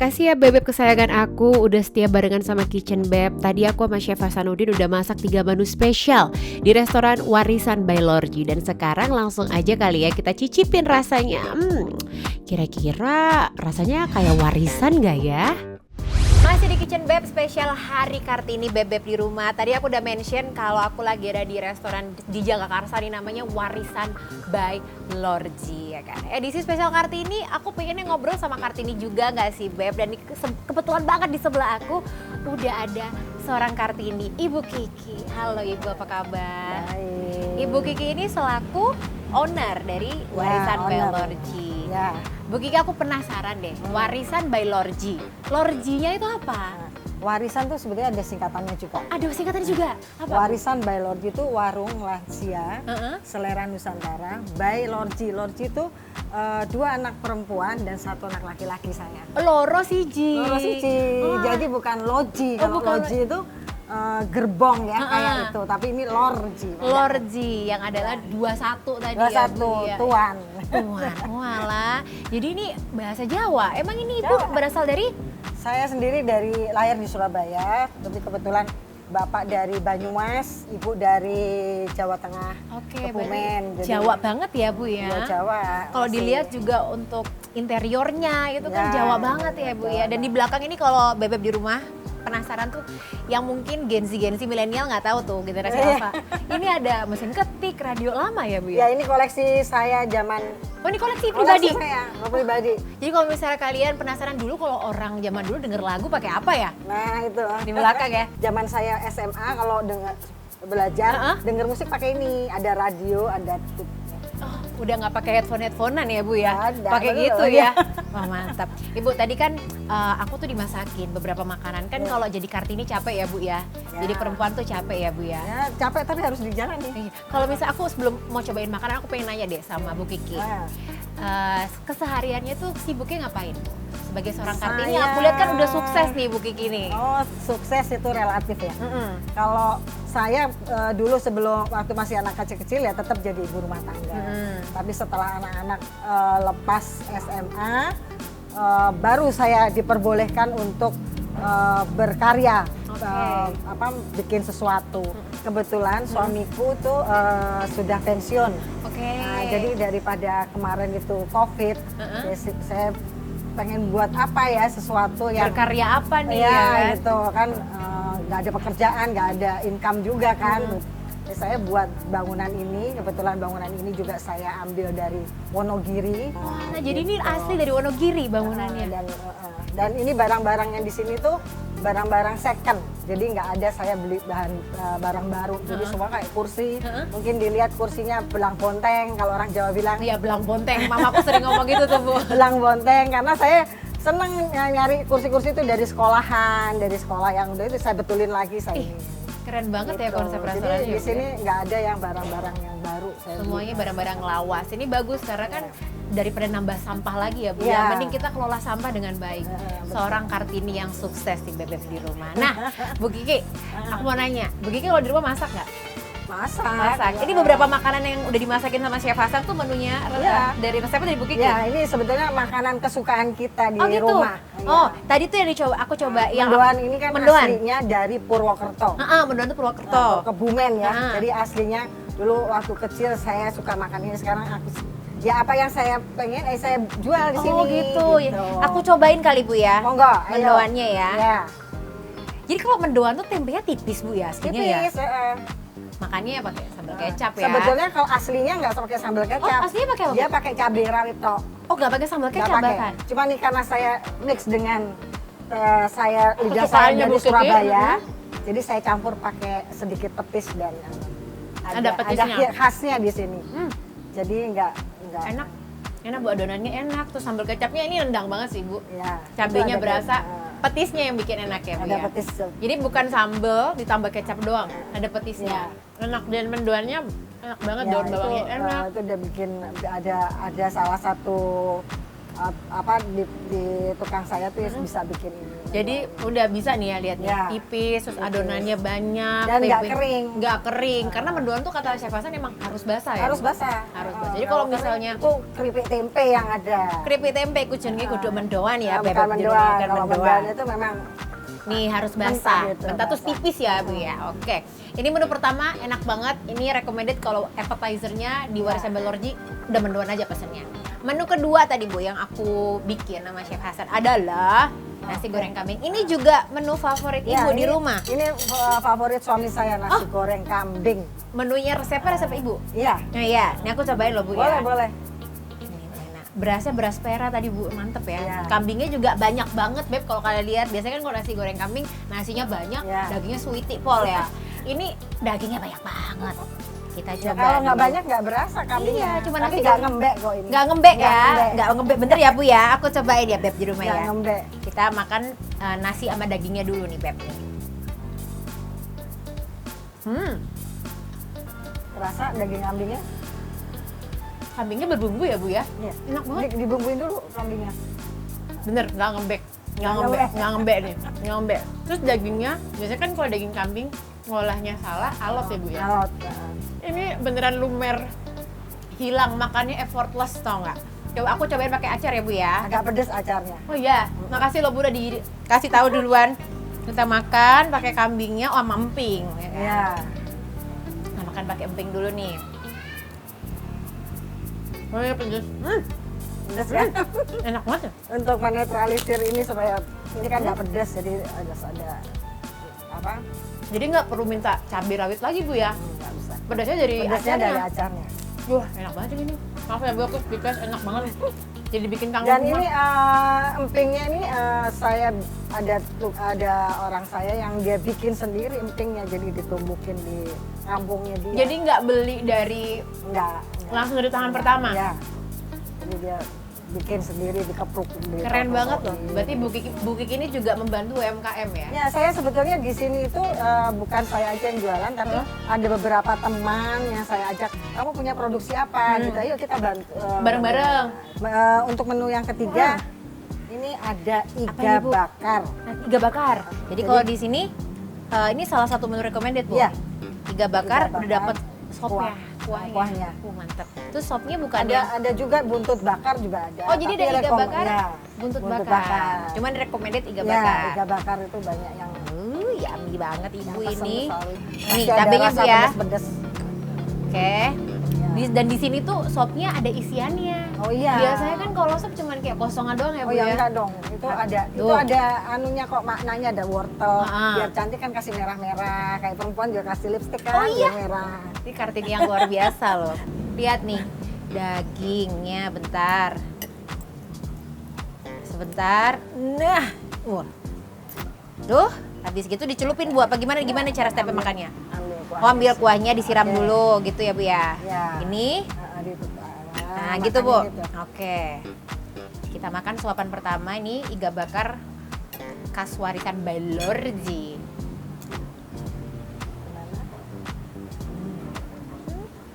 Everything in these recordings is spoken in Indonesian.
Makasih ya bebek kesayangan aku udah setia barengan sama Kitchen Beb. Tadi aku sama Chef Hasanuddin udah masak 3 menu spesial di restoran Warisan by Lorji. Dan sekarang langsung aja kali ya kita cicipin rasanya. Kira-kira rasanya kayak warisan gak ya? Masih di Kitchen Beb spesial Hari Kartini Beb di rumah. Tadi aku udah mention kalau aku lagi ada di restoran di Jagakarsa nih namanya Warisan by Lorji ya kan. Edisi spesial Kartini aku pengennya ngobrol sama Kartini juga nggak sih Beb? Dan kebetulan banget di sebelah aku udah ada seorang Kartini, Ibu Kiki. Halo Ibu, apa kabar? Baik. Ibu Kiki ini selaku owner dari Warisan by Lorji. Ya. Bu Kiki, aku penasaran deh, Warisan by Lorji. Lorjinya itu apa? Warisan tuh sebenarnya ada singkatannya juga. Ada singkatannya juga? Apa? Warisan by Lorji itu warung lansia, selera Nusantara. By Lorji, Lorji itu 2 anak perempuan dan 1 anak laki-laki saya. Loro siji. Loro siji, jadi bukan loji. Kalau bukan loji itu gerbong ya kayak itu, tapi ini Lorji. Lorji yang adalah 21 tadi 21 ya Bu ya. tuan. Tuan, walah. Jadi ini bahasa Jawa. Emang ini Ibu Jawa. berasal dari? Saya sendiri dari lahir di Surabaya, tapi kebetulan bapak dari Banyumas, ibu dari Jawa Tengah, Kebumen. Jadi Jawa banget ya Bu ya. Jawa. Kalau masih. dilihat juga untuk interiornya itu kan Ya, Jawa banget ya Bu ya. Dan di belakang ini kalau Bebek di rumah penasaran tuh yang mungkin Gen Z milenial nggak tahu tuh generasi apa. Ini ada mesin ketik, radio lama ya Bu ya. Ya ini koleksi saya zaman. Oh ini koleksi pribadi? Koleksi saya, pribadi. Jadi kalau misalnya kalian penasaran dulu kalau orang zaman dulu denger lagu pakai apa ya? Nah itu. Di belakang ya? Zaman saya SMA kalau belajar, denger musik pakai ini. Ada radio, ada Oh, udah nggak pakai headphone-headphonean ya Bu ya? Ada, Pakai betul, gitu ya. ya? Wah mantap. Ibu tadi kan aku tuh dimasakin beberapa makanan. Kan kalau jadi Kartini capek ya Bu ya? Jadi perempuan tuh capek ya Bu ya? Ya capek tapi harus dijalani. Kalau misalnya aku sebelum mau cobain makanan aku pengen nanya deh sama Bu Kiki. Kesehariannya tuh sibuknya ngapain? Sebagai seorang Kartini, aku lihat kan udah sukses nih Bu Kiki nih. Oh sukses itu relatif ya. Kalau saya dulu sebelum waktu masih anak kecil-kecil ya tetap jadi ibu rumah tangga. Tapi setelah anak-anak lepas SMA, baru saya diperbolehkan untuk berkarya, bikin sesuatu. Kebetulan suamiku tuh sudah pensiun. Nah, jadi daripada kemarin itu COVID, saya pengen buat apa ya sesuatu yang berkarya apa nih ya kan? gitu kan, nggak ada pekerjaan, nggak ada income juga kan. Jadi saya buat bangunan ini, kebetulan bangunan ini juga saya ambil dari Wonogiri. Nah jadi ini asli dari Wonogiri bangunannya. Dan ini barang-barang yang di sini tuh barang-barang second, jadi nggak ada saya beli barang baru. Jadi semua kayak kursi, mungkin dilihat kursinya belang bonteng kalau orang Jawa bilang. Iya belang bonteng, mamaku sering ngomong gitu tuh Bu. Belang bonteng karena saya seneng nyari kursi-kursi itu dari sekolahan, dari sekolah yang udah itu saya betulin lagi saya ini. Keren banget ya Gitu. konsep Jadi restorannya. di sini nggak ada yang barang-barang yang baru. Semuanya barang-barang lawas. Ini bagus karena kan daripada nambah sampah lagi ya Bu. Iya. Ya, mending kita kelola sampah dengan baik. Seorang Kartini yang sukses di Bebek di rumah. Nah, Bu Kiki, aku mau nanya, Bu Kiki kalau di rumah masak nggak? Masak. Ini beberapa makanan yang udah dimasakin sama Chef Hasan tuh menunya dari resepnya dari Bu Kiki. Ya, ini sebetulnya makanan kesukaan kita di gitu. rumah. Oh, tadi tuh yang aku coba yang mendoan ini kan mendoan. aslinya dari Purwokerto. Mendoan tuh Purwokerto. Kebumen ya. Jadi aslinya dulu waktu kecil saya suka makan ini, sekarang aku ya apa yang saya pengen saya jual di sini. Oh gitu. Aku cobain kali Bu ya. Monggo, ayo. Mendoannya ya. Ya. Jadi kalau mendoan tuh tempenya tipis Bu ya aslinya ya. Tipis, Makanya pakai sambal kecap ya. Sebetulnya kalau aslinya nggak pakai sambal kecap. Oh, aslinya pakai apa? Dia pakai cabai rawit tok. Oh, nggak pakai sambal Nggak kecap pakai. bahkan. Cuma nih karena saya mix dengan saya lidah saya Kesukaannya dari Bu Kiki. Surabaya. Jadi saya campur pakai sedikit petis dan Ada petisnya. khasnya di sini. Jadi nggak Enak Bu, adonannya enak. Terus sambal kecapnya ini rendang banget sih Bu. ya, Cabenya itu ada berasa, petisnya yang bikin enak ya Bu ada ya. petis. Jadi bukan sambal ditambah kecap doang, ada petisnya. Enak dan mendoannya enak banget, daun bawangnya enak. Itu udah bikin ada salah satu di tukang saya tuh ya bisa bikin ini. Jadi udah bisa nih ya lihat nih, Ya. tipis, terus adonannya banyak, Dan nggak tempe- kering. nggak kering, karena mendoan tuh kata Chef Hasan emang harus basah ya. Harus basah. Harus basah. Jadi kalau kering misalnya itu keripik tempe yang ada. keripik tempe kujengi kudu mendoan ya, Nah, bukan bebek mendoan. bukan Kalau mendoan. mendoan itu memang Nih harus Mentah basah, gitu, mentah terus basah. tipis ya Bu ya. Oke, ini menu pertama enak banget. Ini recommended kalau appetizer-nya di Warisan Belorji udah mendoan aja pesennya. Menu kedua tadi Bu yang aku bikin sama Chef Hasan adalah nasi goreng kambing. Ini juga menu favorit ya, Ibu di ini- rumah. Ini favorit suami saya, nasi goreng kambing. Menunya resepnya resep Ibu. Iya. Nah iya, ini aku cobain loh Bu Boleh, ya. boleh. Nih, enak. Berasnya beras pera tadi Bu, mantep ya. Iya. Kambingnya juga banyak banget Beb kalau kalian lihat. Biasanya kan kalau nasi goreng kambing nasinya banyak, Iya. dagingnya sweetie pol ya. Ini dagingnya banyak banget. Kita Ya, coba. kalau nggak dulu. banyak nggak berasa kambingnya. Iya, cuma Tapi nasi nggak goreng. ngembek kok ini. Nggak ngembek Nggak ya, ngembek. nggak ngembek bener ya Bu ya. Aku cobain ya Beb di rumah Nggak ya. ngembek. Kita makan nasi sama dagingnya dulu nih Beb. Rasa daging kambingnya? Kambingnya berbumbu ya Bu ya. Iya. Enak banget. Dibumbuin dulu kambingnya. Bener, nggak ngembek. Nggak Nggak ngembek, ngembek. nggak ngembek nih. Nggak ngembek. Terus dagingnya, biasanya kan kalau daging kambing ngolahnya salah, alot ya Bu ya. Alot. Ini beneran lumer, hilang, makannya effortless tau nggak? Coba aku cobain pakai acar ya Bu ya. Agak pedes acarnya. Oh iya, makasih loh Bu udah dikasih tahu duluan. Kita makan pakai kambingnya sama emping. Ya kan? Iya. Nah, makan pakai emping dulu nih. Oh iya pedes. Pedes ya. Enak banget ya. Untuk menetralisir ini supaya ini kan nggak pedes, jadi ada apa? Jadi nggak perlu minta cabai rawit lagi Bu ya. Nggak bisa. Pedasnya dari Pedesnya acarnya. dari acarnya. Wah enak banget ini. Maaf ya Bu, aku speechless, enak banget. Jadi bikin kangen Dan rumah. ini empingnya ini saya ada orang saya yang dia bikin sendiri empingnya, jadi ditumbukin di kampungnya dia. Jadi nggak beli dari enggak. langsung dari tangan pertama. Ya. Jadi dia bikin sendiri dikepruk. Keren banget loh. Berarti Bu Kiki ini juga membantu UMKM ya? Ya, saya sebetulnya di sini itu bukan saya aja yang jualan, tapi ada beberapa teman yang saya ajak, kamu punya produksi apa? Gitu, ayo kita bantu. Bareng-bareng. Untuk menu yang ketiga, ini ada ini, iga Bu? bakar. Nah, iga bakar. Jadi kalau di sini ini salah satu menu recommended Bu. Iya. Iga bakar Iga bakar, udah dapet sopnya, kuahnya. mantap. Terus sopnya bukan yang Ada juga buntut bakar juga ada. Oh, jadi tapi ada iga bakar, ya, buntut bakar. Cuman recommended iga Ya, bakar. iga bakar itu banyak yang Yummy banget yang Ibu pesen ini. selalu. Nih, Masih ada cabenya rasa Bu ya. pedes-pedes. Oke. Dan di sini tuh sopnya ada isiannya. Oh iya. Biasanya kan kalau sop cuman kayak kosongan doang ya Oh Bu ya ya. enggak dong, itu ada Tuh. itu ada anunya kok, maknanya ada wortel. Ah. Biar cantik kan kasih merah-merah, kayak perempuan juga kasih lipstik kan Oh iya. biar merah. Ini Kartini yang luar biasa loh. Lihat nih, dagingnya bentar. Sebentar. Nah, wah. Tuh, habis gitu dicelupin Bu. Apa gimana cara stepnya makannya? Ambil kuah. Oh, ambil kuahnya disiram Oke. dulu gitu ya Bu ya. Ya. Ini. Nah, gitu Bu. Oke. Kita makan suapan pertama ini iga bakar khas Warisan Belorji.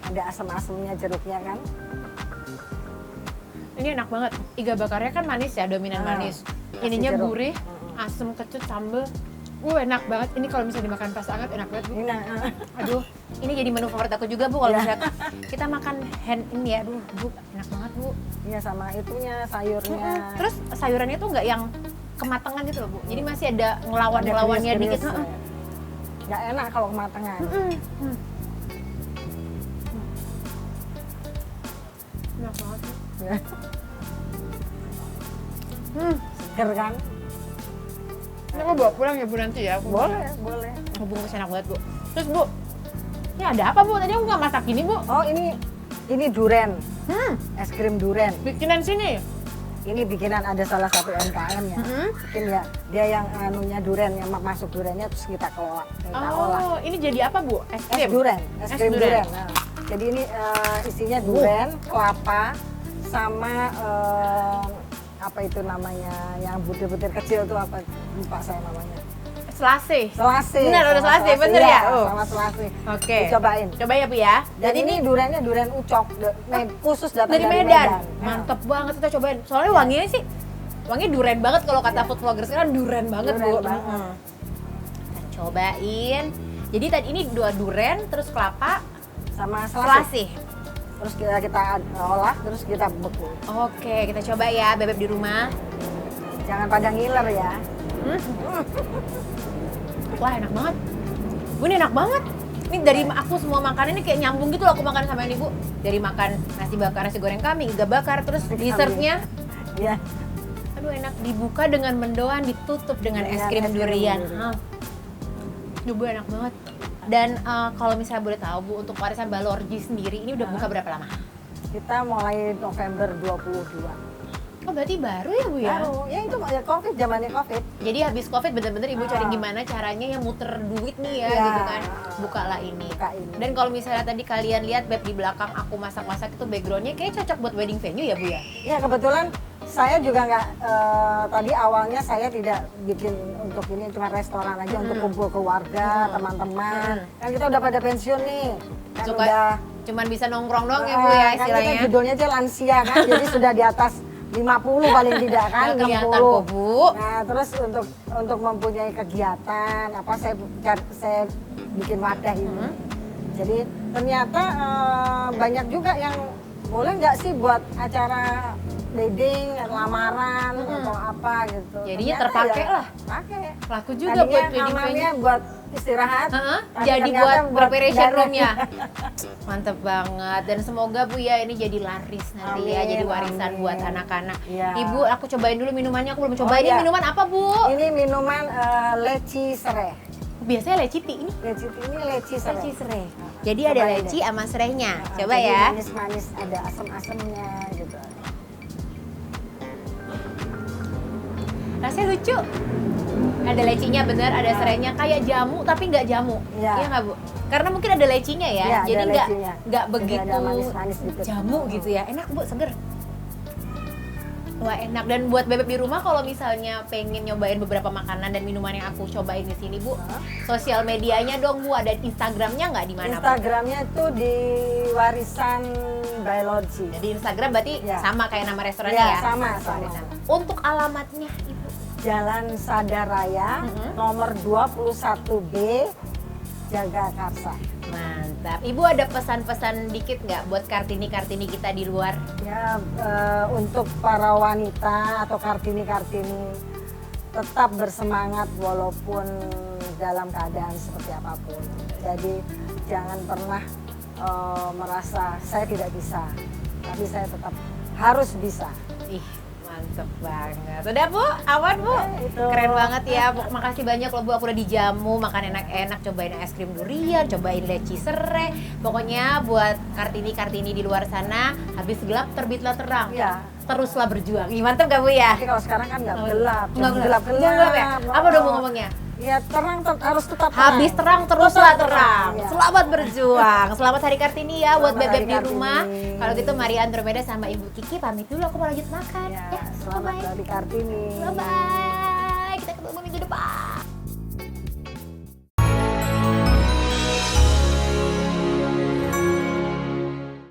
Ada asam-asamnya jeruknya kan. Ini enak banget. Iga bakarnya kan manis ya, dominan Ah, manis. kasih Ininya jeruk. gurih, asam kecut, sambel. Enak banget. Ini kalau misalnya dimakan pas hangat enak banget Bu. Ini Aduh, ini jadi menu favorit aku juga Bu kalau Ya. misalnya kita makan hand ini ya. Aduh, Bu, enak banget Bu. iya sama itunya, sayurnya. Terus sayurannya tuh nggak yang kematangan gitu loh Bu. Jadi masih ada ngelawan-ngelawannya Ada dikit. krius-krius. Nggak enak kalau kematangan. Enak banget Bu. Ya. Seger kan? Ini aku bawa pulang ya Bu nanti ya. Aku Boleh, boleh. bungkus enak banget Bu. Terus Bu, ini ada apa Bu? Tadi aku nggak masak ini Bu. Oh, ini duren. Es krim duren. Bikinan sini. Ini bikinan ada salah satu UMKM ya. Bikin ya, dia yang anunya duren, yang masuk durennya terus kita kelola, kita olah. Oh, ini jadi apa Bu? Es Es krim? duren, es Es krim duren. duren. Nah, jadi ini isinya duren, kelapa, sama apa itu namanya, yang butir-butir kecil tuh apa, lupa saya namanya. Selasi. Selasi. Benar, udah sama Selasi, bener iya, ya? sama Selasi. Oke. Cobain. Coba ya Bu ya. Dan ini duriannya durian ucok, khusus datang dari Medan. Mantep banget, kita cobain. Soalnya wanginya sih, wanginya durian banget kalau kata food vloggers kan durian banget Bu. Durian banget. Kita cobain. Jadi tadi ini 2 durian, terus kelapa, Sama Selasi. Selasi. Terus kita olah, terus kita beku. Oke, kita coba ya bebek di rumah. Jangan pada ngiler ya. Wah enak banget. Bu ini enak banget. Ini dari aku semua makanan ini kayak nyambung gitu loh aku makan sama ini Bu. Dari makan nasi bakar, nasi goreng kambing, iga bakar, terus dessertnya. Iya. Aduh enak, dibuka dengan mendoan, ditutup dengan es krim durian. Duh Bu enak banget. Dan kalau misalnya boleh tahu Bu, untuk warisan Balorji sendiri ini udah buka berapa lama? Kita mulai November 22. Oh berarti baru ya Bu ya? Baru, ya itu ya Covid, zamannya Covid. Jadi habis Covid bener-bener Ibu cari gimana caranya ya muter duit nih ya, Ya. gitu kan. Bukalah ini. Buka ini. Dan kalau misalnya tadi kalian lihat Beb di belakang aku masak-masak itu backgroundnya kayak cocok buat wedding venue ya Bu ya? Ya kebetulan saya juga nggak, tadi awalnya saya tidak bikin untuk ini, cuma restoran aja untuk kumpul keluarga, teman-teman. Kan kita udah pada pensiun nih. Kan Suka udah, cuman bisa nongkrong doang ya Bu ya kan istilahnya. kita judulnya aja lansia kan, jadi sudah di atas 50 paling tidak kan, Nggak kelihatan 60. kok, Bu. Nah terus untuk mempunyai kegiatan, apa saya bikin wadah ini. Jadi ternyata banyak juga yang boleh nggak sih buat acara wedding, lamaran atau apa gitu. Jadinya Ternyata terpakai ya, lah. Pakai. Laku juga Tadinya buat wedding kamarnya venue. buat istirahat. tapi Jadi ternyata buat preparation dandan. room ya. Mantep banget. Dan semoga Bu ya ini jadi laris nanti ya, Amin, jadi warisan amin. buat anak-anak. Iya. Ibu, aku cobain dulu minumannya, aku belum coba. Oh, Ini iya. minuman apa Bu? Ini minuman leci serai. Biasanya leci tea, ini Ini leci serai. leci serai. Jadi Cobain ada deh. leci sama serainya. Nah, Coba jadi ya. Manis-manis, ada asam-asamnya gitu. Rasanya lucu. Ada lecinya bener, ada serainya kayak jamu tapi nggak jamu. Iya. Iya nggak Bu? Karena mungkin ada lecinya ya. Iya, Jadi ada nggak lecinya. Jadi begitu ada manis-manis dikit. jamu gitu ya. Enak Bu, seger. Wah enak. Dan buat bebek di rumah kalau misalnya pengen nyobain beberapa makanan dan minuman yang aku cobain di sini Bu, sosial medianya dong Bu, ada Instagramnya nggak di mana Bu? Instagramnya itu di Warisan Biology. Jadi Instagram berarti Ya. sama kayak nama restorannya Ya, ya? sama. Warisan. Untuk alamatnya Ibu? Jalan Sadaraya, nomor 21B, Jagakarsa. Mantap. Ibu ada pesan-pesan dikit nggak buat Kartini-Kartini kita di luar? Ya, untuk para wanita atau Kartini-Kartini tetap bersemangat walaupun dalam keadaan seperti apapun. Jadi jangan pernah merasa saya tidak bisa, tapi saya tetap harus bisa. Ih, mantep banget. Udah Bu, awan Bu. Itu. Keren banget ya. Makasih banyak loh Bu, aku udah dijamu, makan enak-enak, cobain es krim durian, cobain leci serai. Pokoknya buat Kartini-Kartini di luar sana, habis gelap terbitlah terang. Iya. Teruslah berjuang. Ih, mantep gak Bu ya? Tapi kalau sekarang kan nggak gelap, Nggak gelap gelap ya? Apa dong Bu ngomongnya? Ya terang harus tetap Habis terang teruslah Terus terang. ya. Selamat berjuang. Selamat Hari Kartini ya buat Selamat bebek Hari di rumah. Kartini. Kalau gitu Maria Andromeda sama Ibu Kiki pamit dulu, aku mau lanjut makan. Ya, Ya, selamat bye-bye. dari Kartini. Bye-bye.